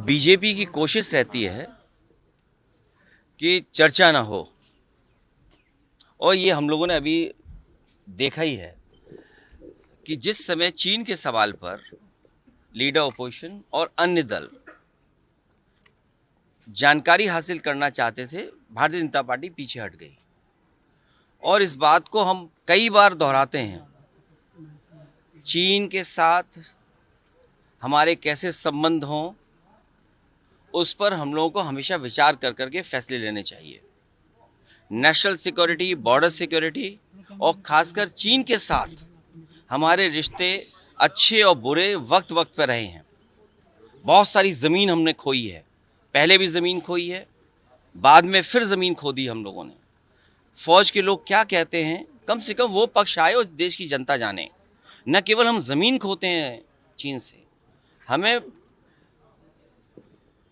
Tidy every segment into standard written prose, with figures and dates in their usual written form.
BJP की कोशिश रहती है कि चर्चा ना हो, और ये हम लोगों ने अभी देखा ही है कि जिस समय चीन के सवाल पर लीडर ऑपोजिशन और अन्य दल जानकारी हासिल करना चाहते थे, भारतीय जनता पार्टी पीछे हट गई। और इस बात को हम कई बार दोहराते हैं, चीन के साथ हमारे कैसे संबंध हों, उस पर हम लोगों को हमेशा विचार कर करके फैसले लेने चाहिए। नेशनल सिक्योरिटी, बॉर्डर सिक्योरिटी और खासकर चीन के साथ हमारे रिश्ते अच्छे और बुरे वक्त वक्त पर रहे हैं। बहुत सारी ज़मीन हमने खोई है, पहले भी ज़मीन खोई है, बाद में फिर ज़मीन खो दी हम लोगों ने। फौज के लोग क्या कहते हैं, कम से कम वो पक्ष आए और देश की जनता जाने। न केवल हम ज़मीन खोते हैं चीन से, हमें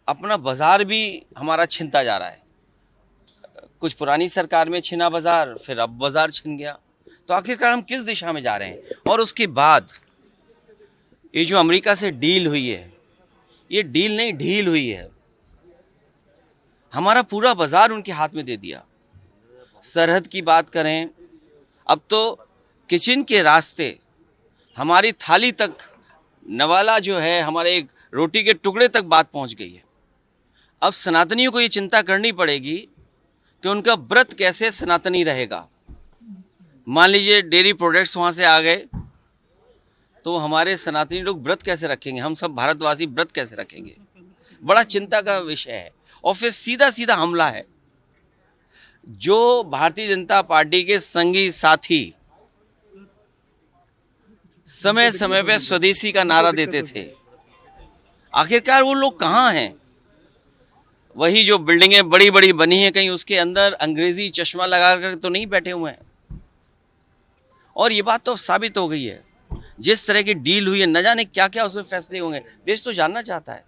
अपना बाज़ार भी हमारा छिनता जा रहा है। कुछ पुरानी सरकार में छिना बाज़ार, फिर अब बाज़ार छिन गया। तो आखिरकार हम किस दिशा में जा रहे हैं? और उसके बाद ये जो अमेरिका से डील हुई है, ये डील नहीं ढील हुई है। हमारा पूरा बाज़ार उनके हाथ में दे दिया। सरहद की बात करें, अब तो किचन के रास्ते हमारी थाली तक, नवाला जो है हमारे एक रोटी के टुकड़े तक बात पहुंच गई है। अब सनातनियों को ये चिंता करनी पड़ेगी कि उनका व्रत कैसे सनातनी रहेगा। मान लीजिए डेयरी प्रोडक्ट्स वहाँ से आ गए, तो हमारे सनातनी लोग व्रत कैसे रखेंगे? हम सब भारतवासी व्रत कैसे रखेंगे? बड़ा चिंता का विषय है। और फिर सीधा सीधा हमला है। जो भारतीय जनता पार्टी के संगी साथी समय समय पे स्वदेशी का नारा देते थे, आखिरकार वो लोग कहाँ हैं? वही जो बिल्डिंगें बड़ी बड़ी बनी हैं, कहीं उसके अंदर अंग्रेजी चश्मा लगा कर तो नहीं बैठे हुए हैं। और ये बात तो साबित हो गई है, जिस तरह की डील हुई है, न जाने क्या क्या उसमें फैसले होंगे। देश तो जानना चाहता है।